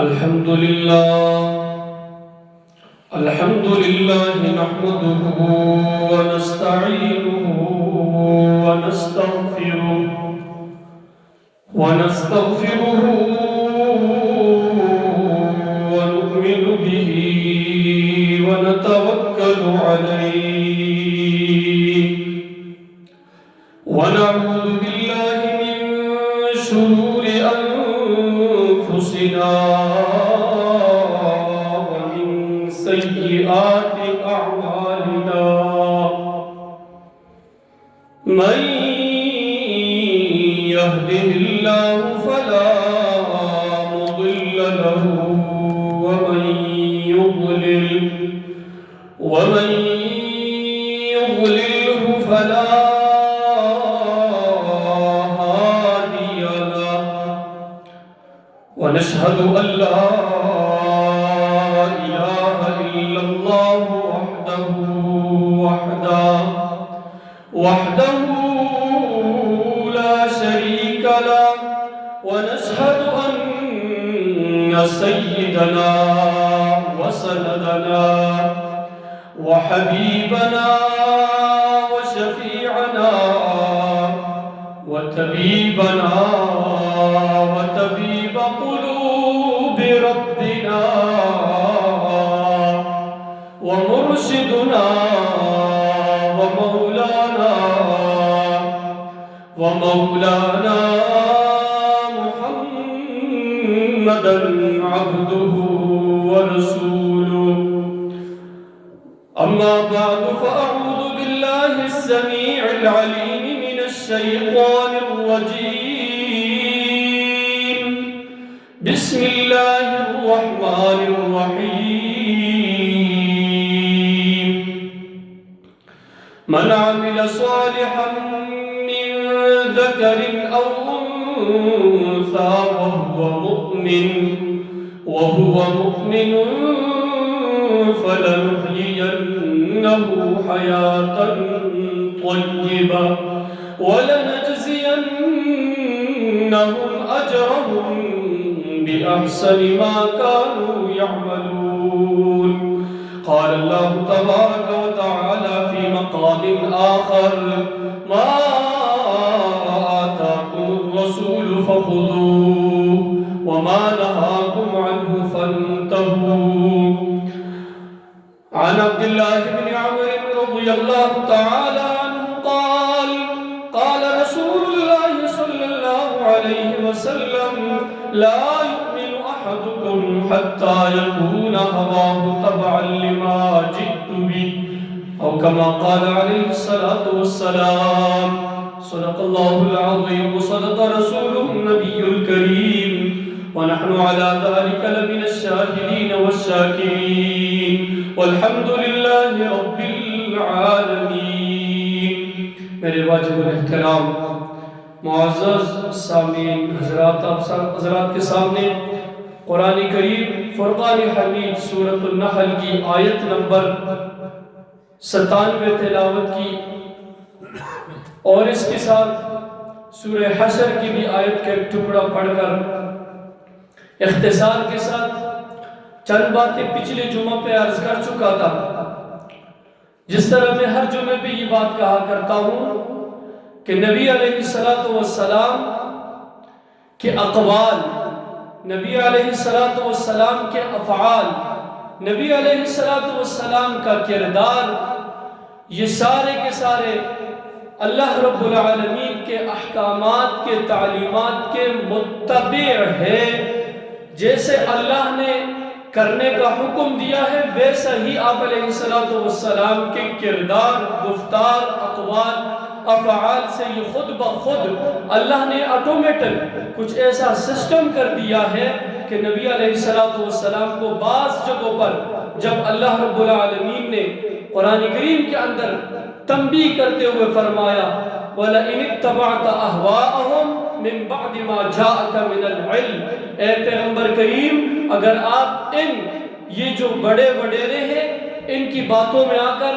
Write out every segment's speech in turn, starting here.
الحمد لله نحمده ونستعينه ونستغفره ونؤمن به ونتوكل عليه ونعوذ بالله من شرور أنفسنا ومن سيئات أعمالنا من يهده الله فلا مضل له ومن يضلله فلا هادي له ونشهد أن لا إله إلا الله وحده لا شريك له ونشهد أن سيدنا وسندنا وحبيبنا وشفيعنا وطبيبنا وطبيب قلوب ربنا ومرشدنا ومولانا محمدا عبده ورسوله أما بعد فأعوذ بالله السميع العليم من الشيطان الرجيم بسم الله الرحمن الرحيم من عمل صالحا من ذكر أو أنثى وهو مؤمن فلنحيينه حياة طيبة ولنجزينهم أجرهم بأحسن ما كانوا يعملون. قال الله تبارك وتعالى في مقام آخر ما آتاكم الرسول فخذوه وما نهاكم عنه فانتهوا. عن عبد الله بن عمرو رضي الله تعالى عنه قال قال رسول الله صلى الله عليه وسلم لا يؤمن أحدكم حتى يكون هواه تبعا لما جئت به أو كما قال عليه الصلاة والسلام. صدق الله العظيم وصدق رسوله النبي الكريم ونحن على ذلك لمن الشاهدين والشاكرين والحمد لله رب العالمين. میرے واجب الاحترام معزز سامعین حضرات، آپ حضرات کے سامنے قرآن کریم فرقان حمید سورۃ النحل کی آیت نمبر 97 تلاوت کی اور اس کے ساتھ سورہ حشر کی بھی آیت کا ایک ٹکڑا پڑھ کر اختصار کے ساتھ چند باتیں پچھلے جمعہ پہ عرض کر چکا تھا. جس طرح میں ہر جمعے پہ یہ بات کہا کرتا ہوں کہ نبی علیہ السلام کے اقوال، نبی علیہ السلام کے افعال، نبی علیہ السلام کا کردار، یہ سارے کے سارے اللہ رب العالمین کے احکامات کے تعلیمات کے متبع ہے. جیسے اللہ نے کرنے کا حکم دیا ہے ویسا ہی آپ علیہ السلام کے کردار، گفتار، اقوال، افعال سے یہ خود بخود اللہ نے آٹومیٹک کچھ ایسا سسٹم کر دیا ہے کہ نبی علیہ السلام کو بعض جگہوں پر جب اللہ رب العالمین نے قرآن کریم کے اندر تنبیہ کرتے ہوئے فرمایا وَلَئِنِ اتَّبَعْتَ أَهْوَاءَهُمْ مِنْ بَعْدِ مَا جَاءَكَ مِنَ الْعِلْمِ، اے پیغمبر کریم اگر آپ یہ جو بڑے وڈیرے ہیں ان کی باتوں میں آ کر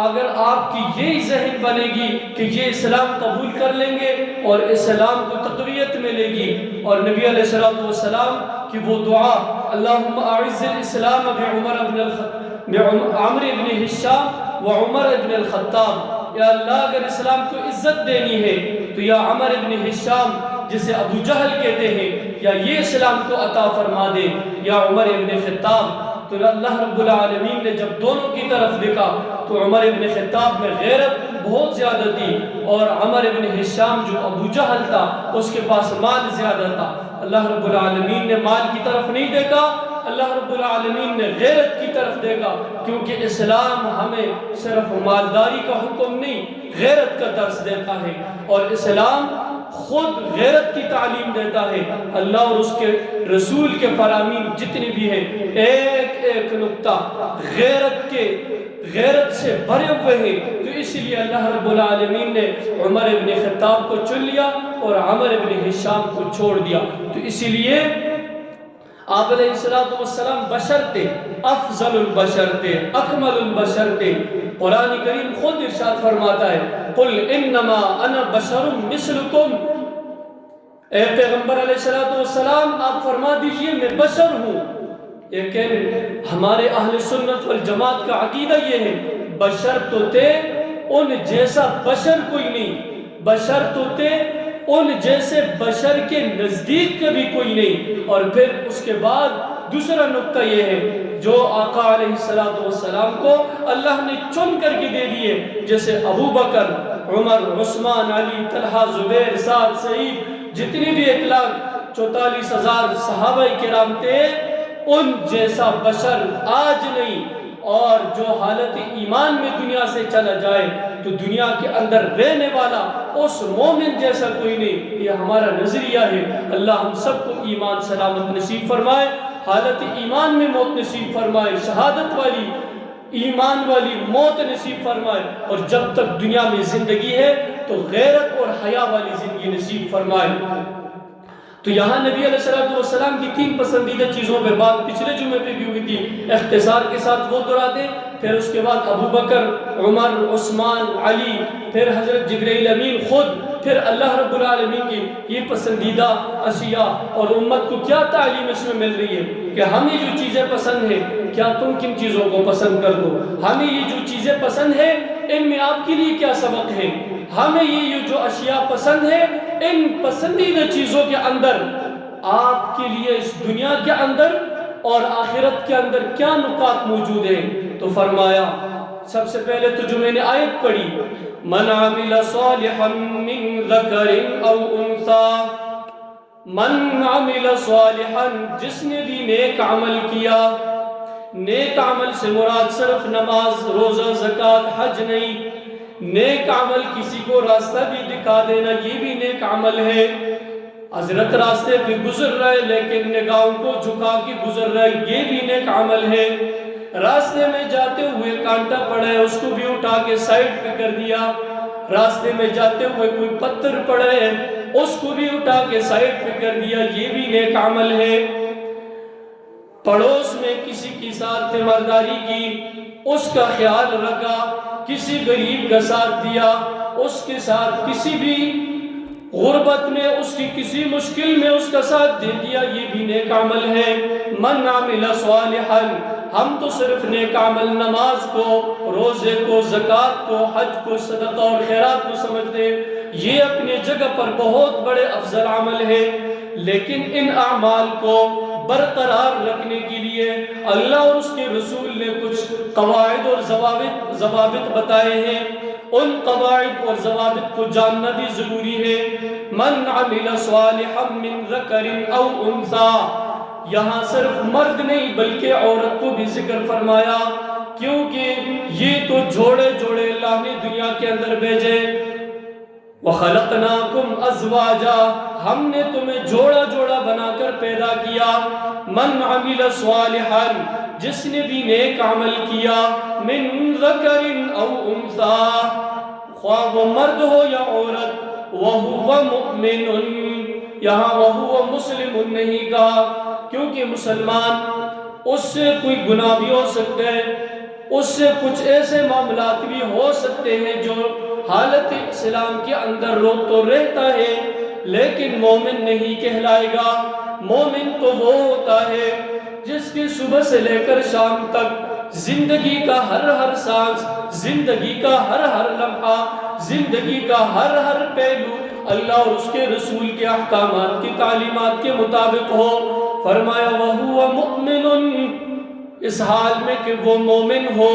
اگر آپ کی یہی ذہن بنے گی کہ یہ اسلام قبول کر لیں گے اور اسلام کو تقویت ملے گی، اور نبی علیہ السلام کی وہ دعا اللہم اعز الاسلام بعمر بن ہشام وعمر بن الخطاب، یا اللہ اگر اسلام کو عزت دینی ہے تو یا عمر بن ہشام جسے ابو جہل کہتے ہیں یا یہ اسلام کو عطا فرما دے، یا عمر بن خطاب۔ تو اللہ رب العالمین نے جب دونوں کی طرف دیکھا تو عمر بن خطاب میں غیرت بہت زیادہ تھی، اور عمر بن ہشام جو ابو جہل تھا اس کے پاس مال زیادہ تھا۔ اللہ رب العالمین نے مال کی طرف نہیں دیکھا، اللہ رب العالمین نے غیرت کی طرف دیکھا، کیونکہ اسلام ہمیں صرف مالداری کا حکم نہیں، غیرت کا درس دیتا ہے، اور اسلام خود غیرت کی تعلیم دیتا ہے۔ اللہ اور اس کے رسول کے فرامین جتنے بھی ہیں ایک ایک نقطہ غیرت سے بھرے ہوئے ہیں، تو اس لیے اللہ رب العالمین نے عمر بن خطاب کو چن لیا اور عمر بن ہشام کو چھوڑ دیا۔ تو اسی لیے آپ علیہ السلام بشر تھے، افضل البشر تھے، اکمل البشر تھے۔ قرآن کریم خود ارشاد فرماتا ہے قل انما انا بشر مثلکم، اے پیغمبر علیہ السلام آپ فرما دیجئے میں بشر ہوں۔ لیکن ہمارے اہل سنت والجماعت کا عقیدہ یہ ہے بشر تو تھے ان جیسا بشر کوئی نہیں، بشر تو تھے ان جیسے بشر کے نزدیک کبھی کوئی نہیں۔ اور پھر اس کے بعد دوسرا نقطہ یہ ہے جو آقا علیہ السلام کو اللہ نے چن کر کے دے دیے، جیسے ابو بکر، عمر، عثمان، علی، طلحہ، زبیر، سعد، سعید، جتنی بھی 1,44,000 صحابہ کرام تھے ان جیسا بشر آج نہیں، اور جو حالت ایمان میں دنیا سے چلا جائے تو دنیا کے اندر رہنے والا اس مومن جیسا کوئی نہیں۔ یہ ہمارا نظریہ ہے۔ اللہ ہم سب کو ایمان سلامت نصیب فرمائے، حالت ایمان میں موت نصیب فرمائے، شہادت والی ایمان والی موت نصیب فرمائے، اور جب تک دنیا میں زندگی ہے تو غیرت اور حیا والی زندگی نصیب فرمائے۔ تو یہاں نبی علیہ السلام کی 3 پسندیدہ چیزوں پہ بات پچھلے جمعے پہ بھی ہوئی تھی، اختصار کے ساتھ وہ دہرا دیں۔ پھر اس کے بعد ابو بکر، عمر، عثمان، علی، پھر حضرت جبرائیل امین خود، پھر اللہ رب العالمین کی یہ پسندیدہ اشیاء، اور امت کو کیا تعلیم اس میں مل رہی ہے کہ ہمیں جو چیزیں پسند ہیں کیا تم کن چیزوں کو پسند کر دو، ہمیں یہ جو چیزیں پسند ہیں ان میں آپ کے لیے کیا سبق ہے، ہمیں یہ جو اشیاء پسند ہے ان پسندیدہ چیزوں کے اندر آپ کے لیے اس دنیا کے اندر اور آخرت کے اندر کیا نکات موجود ہیں۔ تو فرمایا سب سے پہلے تو جو میں نے آیت پڑھی من عمل صالحا من ذکر او انثى، من عمل صالحا جس نے بھی نیک عمل کیا، نیک عمل سے مراد صرف نماز، روزہ، زکوٰۃ، حج نہیں، نیک عمل کسی کو راستہ بھی دکھا دینا یہ بھی نیک عمل ہے۔ حضرت راستے پہ گزر رہے لیکن نگاہوں کو جھکا کے گزر رہے یہ بھی نیک عمل ہے۔ راستے میں جاتے ہوئے کانٹا پڑے اس کو بھی اٹھا کے سائڈ پہ کر دیا، راستے میں جاتے ہوئے کوئی پتھر پڑے اس کو بھی اٹھا کے سائڈ پہ کر دیا یہ بھی نیک عمل ہے۔ پڑوس میں کسی کے ساتھ تیمارداری کی، اس کا خیال رکھا، کسی غریب کا ساتھ دیا، اس کے ساتھ کسی بھی غربت میں اس کی کسی مشکل میں اس کا ساتھ دے دیا یہ بھی نیک عمل ہے۔ من عمل صالحا، ہم تو صرف نیک عمل نماز کو، روزے کو، زکوٰۃ کو، حج کو، صدقہ اور خیرات کو سمجھتے ہیں، یہ اپنے جگہ پر بہت بڑے افضل عمل ہے، لیکن ان اعمال کو برقرار رکھنے کے لیے اللہ اور اس کے رسول نے کچھ قواعد اور ضوابط بتائے ہیں، ان قواعد اور ضوابط کو جاننا بھی ضروری ہے۔ من عمل صالحا من ذکر او انثى، یہاں صرف مرد نہیں بلکہ عورت کو بھی ذکر فرمایا، کیونکہ یہ تو جوڑے جوڑے اللہ نے دنیا کے اندر بھیجے۔ وَخَلَقْنَاكُمْ أَزْوَاجًا، ہم نے تمہیں جوڑا جوڑا بنا کر پیدا کیا۔ من عمل صالحا، جس نے بھی نیک عمل کیا، من ذکر او انثى، خواہ وہ مرد ہو یا عورت، وَهُوَ مُؤْمِنٌ، یہاں وَهُوَ مسلم نہیں کہا کیونکہ مسلمان اس سے کوئی گناہ بھی ہو سکتا ہے، اس سے کچھ ایسے معاملات بھی ہو سکتے ہیں جو حالت اسلام کے اندر روک تو رہتا ہے لیکن مومن نہیں کہلائے گا۔ مومن تو وہ ہوتا ہے جس کی صبح سے لے کر شام تک زندگی کا ہر سانس، زندگی کا ہر لمحہ، زندگی کا ہر پہلو اللہ اور اس کے رسول کے احکامات کی تعلیمات کے مطابق ہو۔ فرمایا وَهُوَ مُؤْمِنٌ، اس حال میں کہ وہ مومن ہو،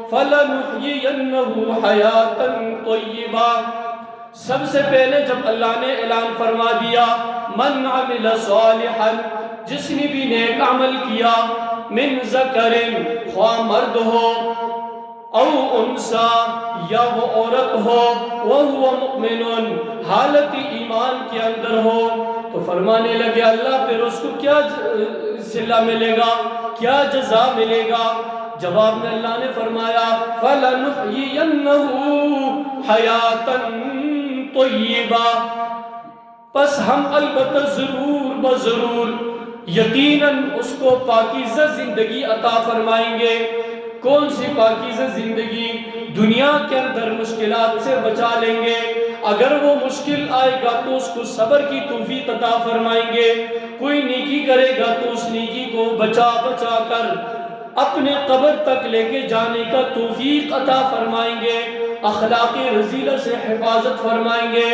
فَلَنُحْيِيَنَّهُ حَيَاةً طَيِّبَةً، سب سے پہلے جب اللہ نے اعلان فرما دیا من عمل صالحا، جس نے بھی نیک عمل کیا، من ذکر، خواہ مرد ہو، او انسا، یا وہ عورت ہو، وہو مؤمن، حالت ایمان کے اندر ہو، تو فرمانے لگے اللہ پھر اس کو کیا صلہ ملے گا، کیا جزا ملے گا؟ جواب میں اللہ نے فرمایا فَلَنُحْيِيَنَّهُ حَيَاةً طَيِّبَةً، پس ہم البتہ ضرور بضرور یقیناً اس کو پاکیزہ زندگی عطا فرمائیں گے۔ کون سی پاکیزہ زندگی؟ دنیا کے اندر مشکلات سے بچا لیں گے، اگر وہ مشکل آئے گا تو اس کو صبر کی توفیق عطا فرمائیں گے، کوئی نیکی کرے گا تو اس نیکی کو بچا کر اپنے قبر تک لے کے جانے کا توفیق عطا فرمائیں گے، اخلاق رذیلہ سے حفاظت فرمائیں گے،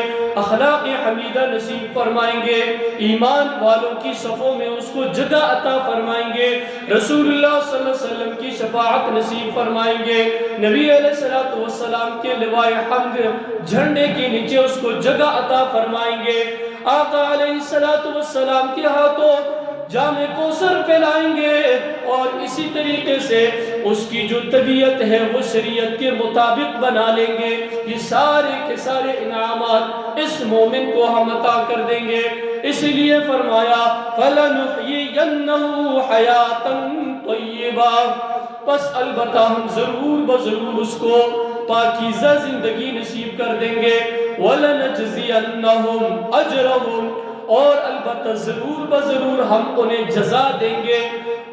اخلاق حمیدہ نصیب فرمائیں گے، ایمان والوں کی صفوں میں اس کو جگہ عطا فرمائیں گے، رسول اللہ صلی اللہ علیہ وسلم کی شفاعت نصیب فرمائیں گے، نبی علیہ السلام کے لوائے حمد جھنڈے کے نیچے اس کو جگہ عطا فرمائیں گے، آقا علیہ السلام کے ہاتھوں جام کوثر پلائیں گے، اور اسی طریقے سے اس کی جو طبیعت ہے وہ شریعت کے مطابق بنا لیں گے۔ یہ سارے کے سارے انعامات اس مومن کو ہم عطا کر دیں گے، اس لیے فرمایا فَلَنُحْيِيَنَّهُ حَيَاةً طَيِّبَةً، پس البتہ ہم ضرور بضرور اس کو پاکیزہ زندگی نصیب کر دیں گے، وَلَنَجْزِيَنَّهُمْ أَجْرَهُمْ، اور البتہ ضرور بضرور ہم انہیں جزا دیں گے،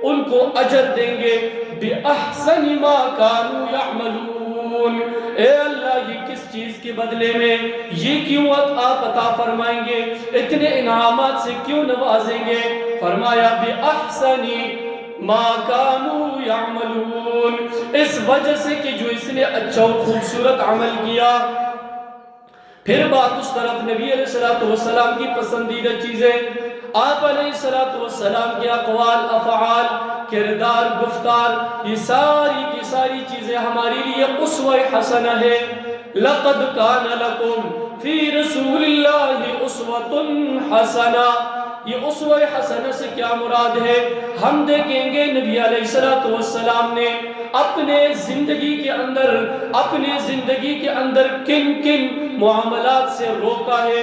ان کو اجر دیں گے، بِأَحْسَنِ مَا كَانُوا يَعْمَلُونَ، اے اللہ یہ کس چیز کے بدلے میں، یہ کیوں آپ عطا فرمائیں گے، اتنے انعامات سے کیوں نوازیں گے؟ فرمایا بِأَحْسَنِ مَا كَانُوا يَعْمَلُونَ، اس وجہ سے کہ جو اس نے اچھا اور خوبصورت عمل کیا۔ پھر بات اس طرف نبی علیہ السلام کی پسندیدہ چیزیں، آپ علیہ السلام کے اقوال، افعال، کردار، گفتار، یہ ساری کی ساری چیزیں ہمارے لیے اسوہ حسنہ ہے۔ لَقَدْ كَانَ لَكُمْ فِي رَسُولِ اللَّهِ أُسْوَةٌ حَسَنَةٌ، یہ اسوہ حسنہ سے کیا مراد ہے؟ ہم دیکھیں گے نبی علیہ السلام نے اپنے زندگی کے اندر کن کن معاملات سے روکا ہے،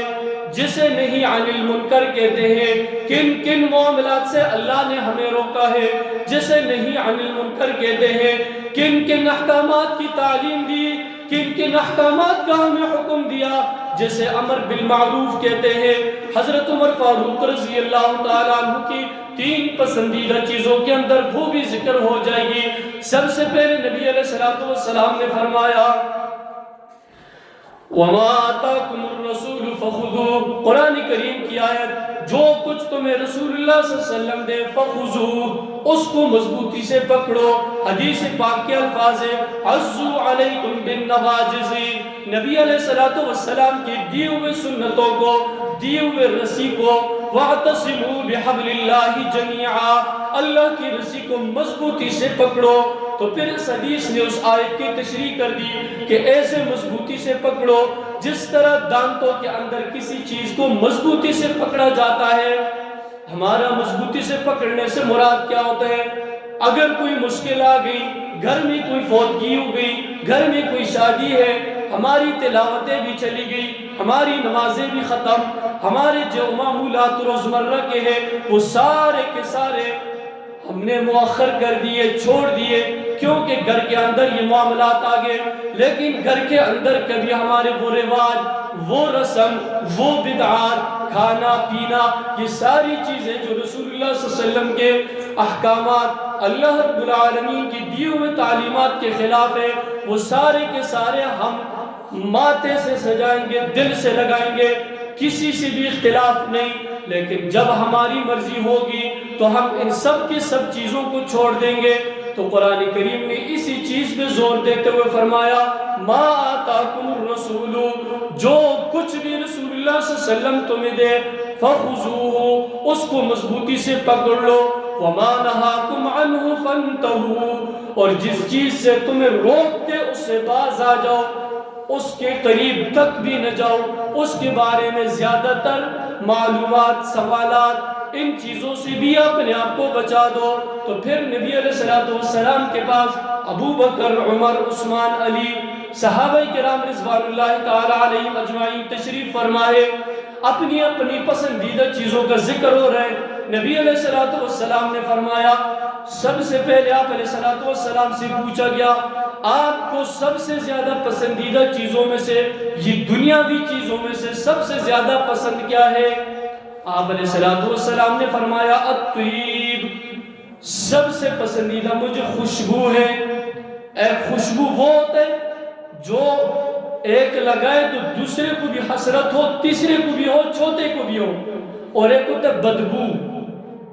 جسے نہیں عن المنکر کہتے ہیں، کن کن معاملات سے اللہ نے ہمیں روکا ہے جسے نہیں عن المنکر کہتے ہیں، کن کن احکامات کی تعلیم دی، کن کن احکامات کا ہمیں حکم دیا جسے امر بالمعروف کہتے ہیں۔ حضرت عمر فاروق رضی اللہ تعالیٰ عنہ کی 3 پسندیدہ چیزوں کے اندر وہ بھی ذکر ہو جائے گی۔ سب سے پہلے نبی علیہ السلام نے فرمایا وَمَا آتَاكُمُ الرَّسُولُ فَخُذُوهُ، قرآن کریم کی آیت، جو کچھ تمہیں رسول اللہ صلی اللہ علیہ وسلم دے فَخُذُوهُ، اس کو مضبوطی سے پکڑو۔ حدیث پاک کے الفاظ ہیں عَزُّوا عَلَيْكُمْ بِالنَّوَاجِزِ، نبی علیہ السلام کی دیے ہوئے سنتوں کو، دیے ہوئے رسی کو، وَاعْتَصِمُوا بِحَبْلِ اللَّهِ جَمِيعًا، اللہ کی رسی کو مضبوطی سے پکڑو۔ تو پھر اس حدیث نے اس آیت کی تشریح کر دی کہ ایسے مضبوطی سے پکڑو جس طرح دانتوں کے اندر کسی چیز کو مضبوطی سے پکڑا جاتا ہے۔ ہمارا مضبوطی سے پکڑنے سے مراد کیا ہوتا ہے؟ اگر کوئی مشکل آ گئی، گھر میں کوئی فوتگی ہو گئی، گھر میں کوئی شادی ہے، ہماری تلاوتیں بھی چلی گئی، ہماری نمازیں بھی ختم، ہمارے جو معمولات روزمرہ کے ہیں وہ سارے کے سارے ہم نے مؤخر کر دیے، چھوڑ دیے، کیونکہ گھر کے اندر یہ معاملات آگے، لیکن گھر کے اندر کبھی ہمارے وہ رواج، وہ رسم، وہ بدعات، کھانا پینا، یہ ساری چیزیں جو رسول اللہ صلی اللہ علیہ وسلم کے احکامات، اللہ رب العالمین کی دیے ہوئے تعلیمات کے خلاف ہے، وہ سارے کے سارے ہم ماتھے سے سجائیں گے، دل سے لگائیں گے، کسی سے بھی اختلاف نہیں۔ لیکن جب ہماری مرضی ہوگی تو ہم ان سب کی سب چیزوں کو چھوڑ دیں گے۔ تو قرآن کریم نے اسی چیز پہ زور دیتے ہوئے فرمایا ما آتاکم الرسول، جو کچھ بھی رسول اللہ صلی اللہ علیہ وسلم تمہیں دے فخذوہ، اس کو مضبوطی سے پکڑ لو، وما نہاکم عنہ فانتہوا، اور جس چیز سے تمہیں روک دے اس سے باز آ جاؤ، اس کے قریب تک بھی نہ جاؤ، اس کے بارے میں زیادہ تر معلومات، سوالات، ان چیزوں سے بھی اپنے آپ کو بچا دو۔ تو پھر نبی علیہ السلام کے پاس ابو بکر، عمر، عثمان، علی، صحابہ کرام رضوان اللہ تعالی علیہم اجمعین تشریف فرمائے، اپنی اپنی پسندیدہ چیزوں کا ذکر ہو رہا ہے۔ نبی علیہ السلام نے فرمایا، سب سے پہلے آپ علیہ السلام سے پوچھا گیا آپ کو سب سے زیادہ پسندیدہ چیزوں میں سے، یہ دنیاوی چیزوں میں سے سب سے زیادہ پسند کیا ہے؟ آپ علیہ السلام نے فرمایا الطیب، سب سے پسندیدہ مجھے خوشبو ہے۔ اے خوشبو وہ ہوتا ہے جو ایک لگائے تو دوسرے کو بھی حسرت ہو، تیسرے کو بھی ہو، چوتھے کو بھی ہو، اور ایک ہوتا ہے بدبو،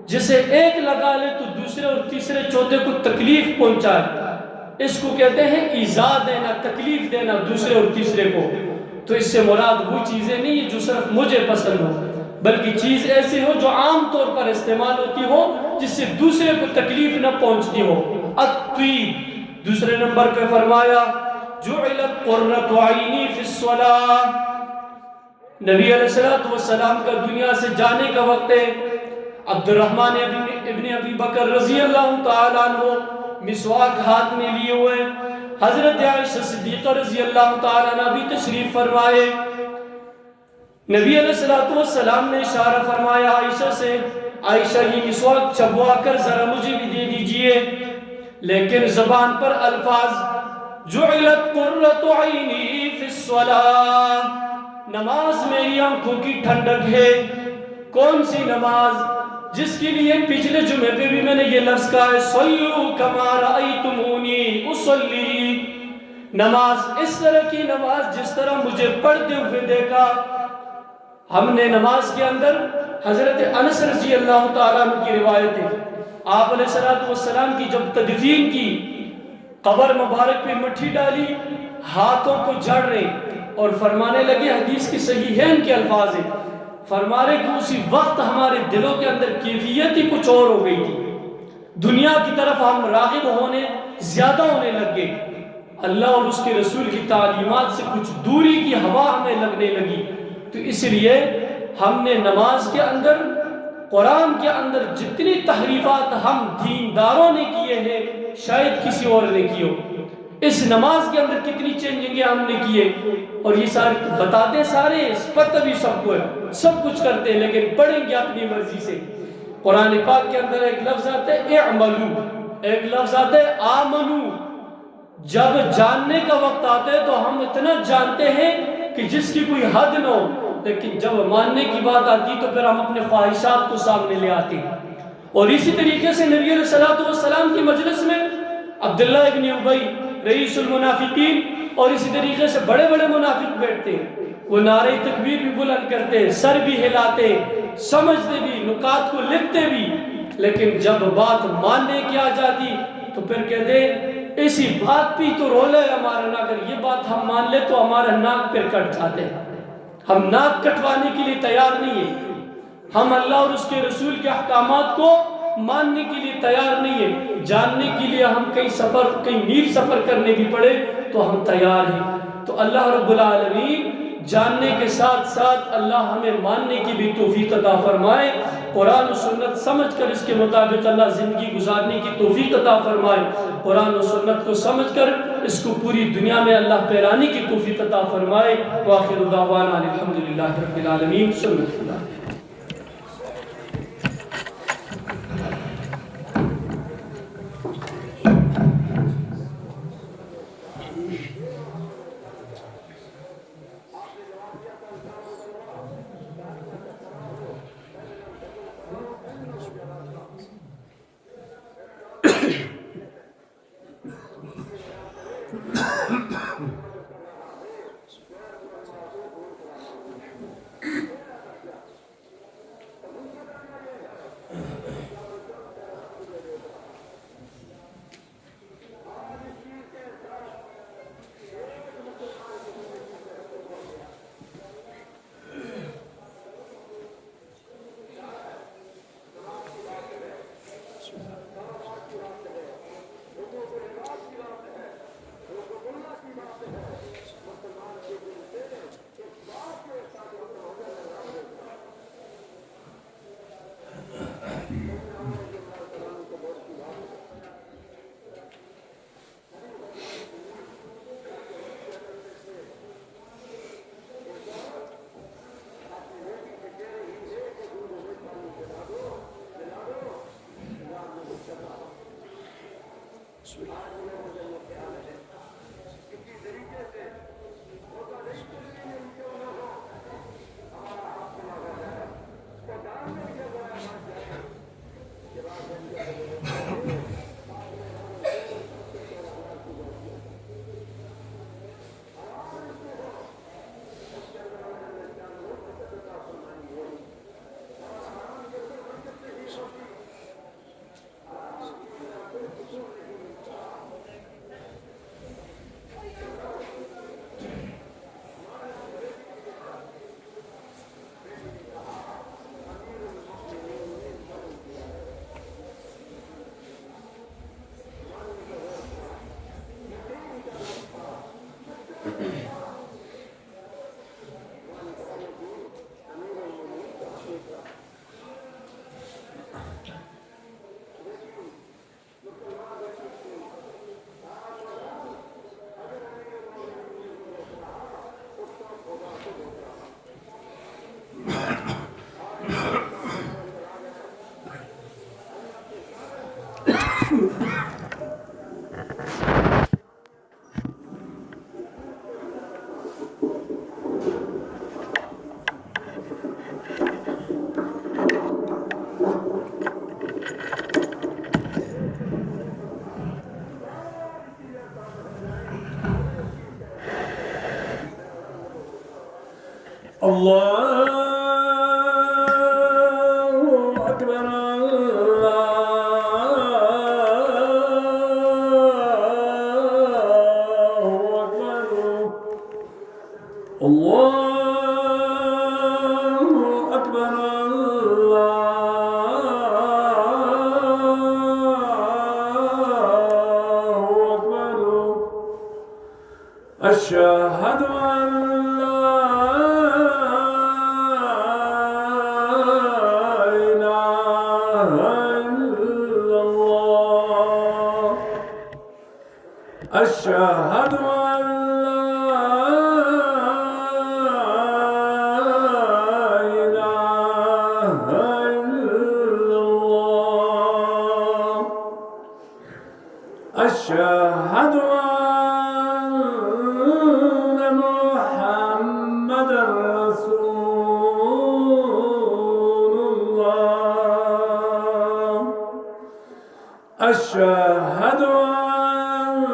جسے ایک لگا لے تو دوسرے اور تیسرے چوتھے کو تکلیف پہنچائے، اس کو کہتے ہیں ایذا دینا، تکلیف دینا دوسرے اور تیسرے کو۔ تو اس سے مراد وہ چیزیں نہیں جو صرف مجھے پسند ہو، بلکہ چیز ایسی ہو جو عام طور پر استعمال ہوتی ہو، جس سے دوسرے کو تکلیف نہ پہنچتی ہو۔ الطیب۔ دوسرے نمبر پہ فرمایا جعلت قرۃ عینی فی الصلاۃ، نبی علیہ السلام کا دنیا سے جانے کا وقت ہے، عبد الرحمن ابن ابی بکر رضی اللہ تعالیٰ عنہ مسواک ہاتھ میں لیے ہوئے، حضرت عائشہ صدیقہ رضی اللہ تعالیٰ عنہ بھی تشریف فرمائے۔ نبی علیہ السلام نے اشارہ فرمایا عائشہ سے، عائشہ یہ مسواک چبوا کر ذرا مجھے بھی دے دیجئے، لیکن زبان پر الفاظ جعلت قرۃ عینی فی الصلاۃ، نماز میری آنکھوں کی ٹھنڈک ہے۔ کون سی نماز؟ جس کے لیے پچھلے جمعے پہ بھی میں نے یہ لفظ کہا ہے صلو کما رأیتمونی اصلی، نماز اس طرح کی نماز جس طرح مجھے پڑھتے ہوئے دیکھا۔ ہم نے نماز کے اندر حضرت انس رضی اللہ تعالیٰ عنہ کی روایت ہے، آپ علیہ السلام کی جب تدفین کی، قبر مبارک پہ مٹھی ڈالی، ہاتھوں کو جھاڑ رہے اور فرمانے لگے، حدیث کی صحیحین کے الفاظ ہیں، فرما رہے کہ اسی وقت ہمارے دلوں کے اندر کیفیت ہی کچھ اور ہو گئی تھی، دنیا کی طرف ہم راغب ہونے زیادہ ہونے لگ گئے، اللہ اور اس کے رسول کی تعلیمات سے کچھ دوری کی ہوا ہمیں لگنے لگی۔ تو اس لیے ہم نے نماز کے اندر، قرآن کے اندر جتنی تحریفات ہم دینداروں نے کیے ہیں شاید کسی اور نے کی ہو، اس نماز کے اندر کتنی چینجنگیں ہم نے کیے، اور یہ سارے بتاتے سارے پتہ بھی سب کو ہے، سب کچھ کرتے ہیں، لیکن پڑھیں گے اپنی مرضی سے۔ قرآن پاک کے اندر ایک لفظ آتا ہے اعملو، ایک لفظ آتا ہے آمنو۔ جب جاننے کا وقت آتا ہے تو ہم اتنا جانتے ہیں کہ جس کی کوئی حد نہ ہو، لیکن جب ماننے کی بات آتی تو پھر ہم اپنے خواہشات کو سامنے لے آتے ہیں۔ اور اسی طریقے سے نبی علیہ السلام کی مجلس میں عبداللہ ابن ابی رئیس المنافقین اور اسی طریقے سے بڑے بڑے منافق بیٹھتے ہیں، وہ نعرہ تکبیر بھی بلند کرتے، سر بھی ہلاتے، سمجھتے بھی، نکات کو لکھتے بھی، لیکن جب بات ماننے کی آ جاتی تو پھر کہتے اسی بات پہ تو رولا ہے ہمارا، نہ اگر یہ بات ہم مان لے تو ہمارا ناک پھر کٹ جاتے ہیں۔ ہم ناک کٹوانے کے لیے تیار نہیں ہیں، ہم اللہ اور اس کے رسول کے احکامات کو ماننے کے لیے تیار نہیں ہیں، جاننے کے لیے ہم کئی میل سفر کرنے بھی پڑے تو ہم تیار ہیں۔ تو اللہ رب العالمین جاننے کے ساتھ ساتھ اللہ ہمیں ماننے کی بھی توفیق عطا فرمائے، قرآن و سنت سمجھ کر اس کے مطابق اللہ زندگی گزارنے کی توفیق عطا فرمائے، قرآن و سنت کو سمجھ کر اس کو پوری دنیا میں اللہ پھیلانے کی توفیق عطا فرمائے۔ وآخر دعوانا الحمدللہ رب العالمین، صلی اللہ علیہ وسلم۔ الله أكبر الله أكبر الله أكبر أشهد أن لا إله إلا الله أشهد أن لا إله إلا الله أشهد أن محمدا رسول الله أشهد أن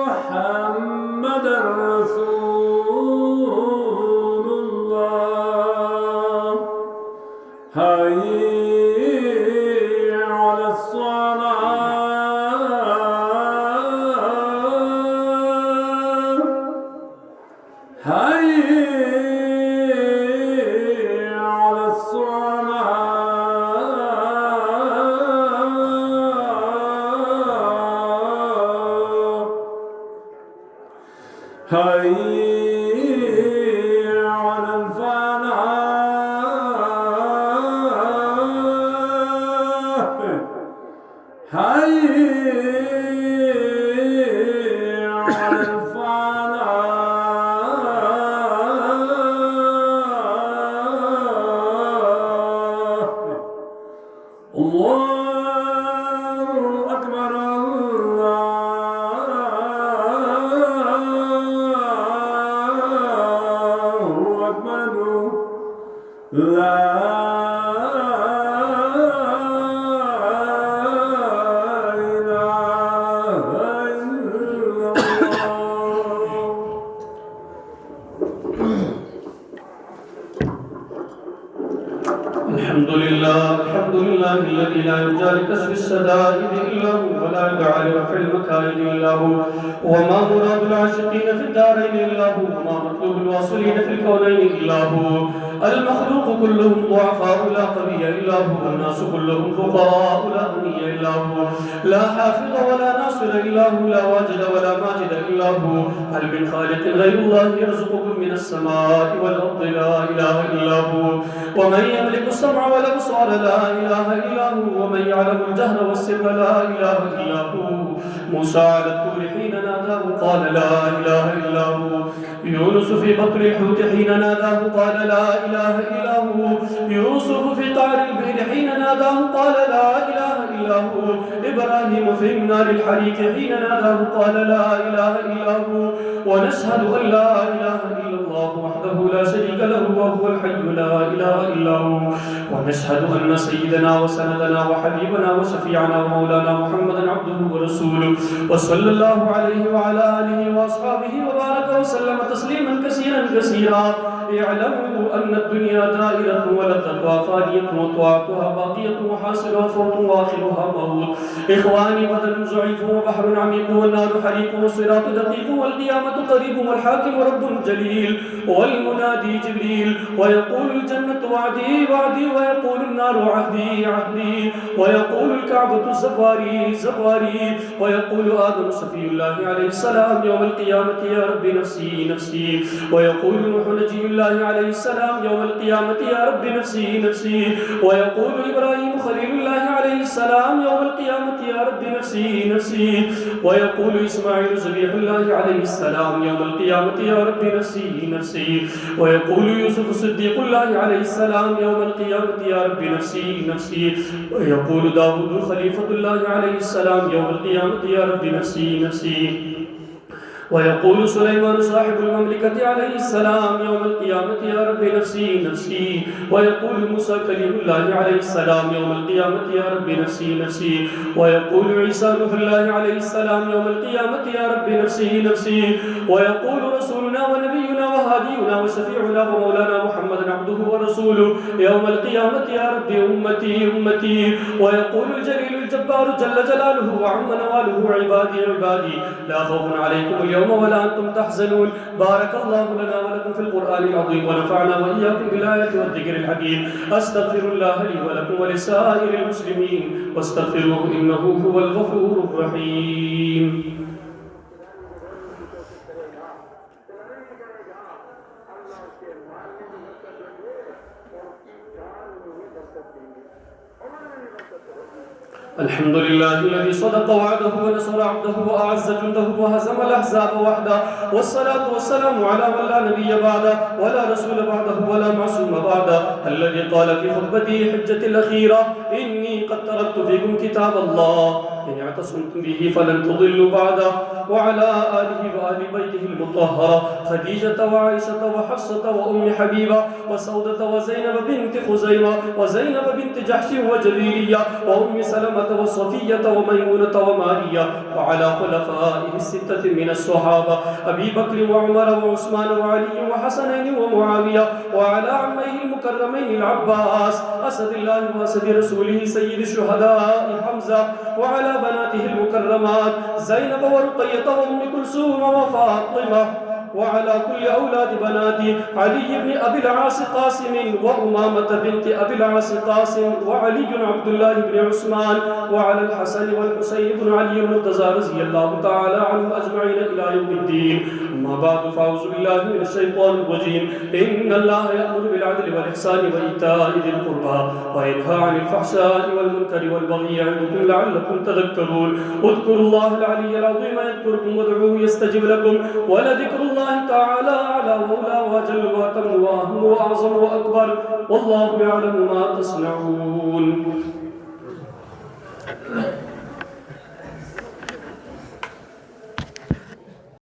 محمدا رسول الله حي على الصلاة حي على الصلاة حي على الفلاح حي على الفلاح الله أكبر الله أكبر لا إله إلا الله الحمد لله الذي لا يرجى لكسب السدائد إلا هو ولا يدعى لرفع المكائد إلا هو وما مراد العاشقين في الدارين إلا هو وما مطلوب الواصلين في الكونين إلا هو المخلوق كلهم ضعفاء لا قوي إلا هو الناس كلهم فقراء لا غني إلا هو لا حافظ ولا ناصر إلا هو لا واجد ولا ماجد إلا هو هل من خالق غير الله يرزقكم من السماء والأرض لا إله إلا هو ومن يملك السمع والأبصار لا إله إلا هو ومن يعلم الجهر والسر لا إله إلا هو موسى على الطور حين ناداه قال لا إله إلا هو يونس في بطن الحوت حين ناداه قال لا إله إلا هو يوسف في قعر البئر حين ناداه قال لا إله إلا هو إبراهيم في النار الحريق حين ناداه قال لا إله إلا هو ونشهد أن لا إله إلا الله وحده لا شريك له وهو الحي لا إله إلا هو ونشهد أن سيدنا وسندنا وحبيبنا وشفيعنا ومولانا محمدا عبده ورسوله وصلى الله عليه وعلى آله وأصحابه وبارك وسلم تسليما كثيرا كثيرا اعلموا أن الدنيا دائرة ولذتها فانية وطاعتها باقية وحاصلها فرط وآخرها موت إخواني بدن ضعيف وبحر عميق والنار حريق والصراط دقيق والقيامة قريب والحاكم رب جليل والمنادي جبريل ويقول الجنة وعدي وعدي ويقول النار عهدي عهدي ويقول الكعبة سفاري سفاري ويقول آدم صفي الله عليه السلام يوم القيامة يا رب نفسي نفسي ويقول نوح نجي الله عليه السلام يوم القيامة يا رب نفسي نفسي ويقول إبراهيم خليل الله عليه السلام يوم القيامة يا رب نفسي نفسي ويقول إسماعيل ذبيح الله عليه السلام يوم القيامة يا رب نفسي نفسي ويقول يوسف صديق الله عليه السلام يوم القيامة يا رب نفسي نفسي ويقول داود خليفة الله عليه السلام يوم القيامة يا رب نفسي نفسي ويقول سليمان صاحب المملكة عليه السلام يوم القيامة يا رب نفسي نفسي. ويقول موسى كليم الله عليه السلام يوم القيامة يا رب نفسي نفسي. ويقول عيسى روح الله عليه السلام يوم القيامة يا رب نفسي نفسي. ويقول رسولنا ونبينا وهادينا وشفيعنا ومولانا محمد عبده ورسوله يوم القيامة يا رب أمتي أمتي. ويقول الجليل الجبار جل جلاله وعم نواله عبادي عبادي لا خوف عليكم اليوم ولا أنتم تحزنون. بارك الله لنا ولكم في القرآن العظيم ونفعنا وإياكم بالآيات والذكر الحكيم. أستغفر الله لي ولكم ولسائر المسلمين واستغفروه إنه هو الغفور الرحيم. الحمد لله الذي صدق وعده ونصر عبده وأعز جنده وهزم الأحزاب وحده. والصلاة والسلام على من لا نبي بعده ولا رسول بعده ولا معصوم بعده، الذي قال في خطبته حجة الأخيرة إني قد تركت فيكم كتاب الله إن اعتصمتم به فلن تضلوا بعده. وعلى آله وآل بيته المطهرة خديجة وعائشة وحفصة وأم حبيبة وسودة وزينب بنت خزيمة وزينب بنت جحش وجبيرية وأم سلمة وصفية وميمونة وماريا. وعلى خلفائه الستة من الصحابة أبي بكر وعمر وعثمان وعلي وحسنين ومعاوية. وعلى عميه المكرمين العباس أسد الله وأسد رسوله سيد الشهداء حمزة. وعلى بناته المكرمات زينب ورقية وأم كلثوم وفاطمة. وعلى كل أولاد بنات علي بن أبي العاص قاسم وأمامة بنت أبي العاص قاسم وعلي عبد الله بن عثمان. وعلى الحسن والحسين بن علي المرتضى رضي الله تعالى عنهم أجمعين إلى يوم الدين. أما بعد فأعوذ بالله من الشيطان الرجيم. إن الله يأمر بالعدل والإحسان وإيتاء ذي القربى وينهى عن الفحشاء والمنكر والبغي يعظكم لعلكم تذكرون. اذكروا الله العلي العظيم يذكركم وادعوه يستجب لكم ولذكر الله تعالى أعلى وأولى وأجل وأتم وأهم وأعظم وأكبر والله يعلم ما تصنعون.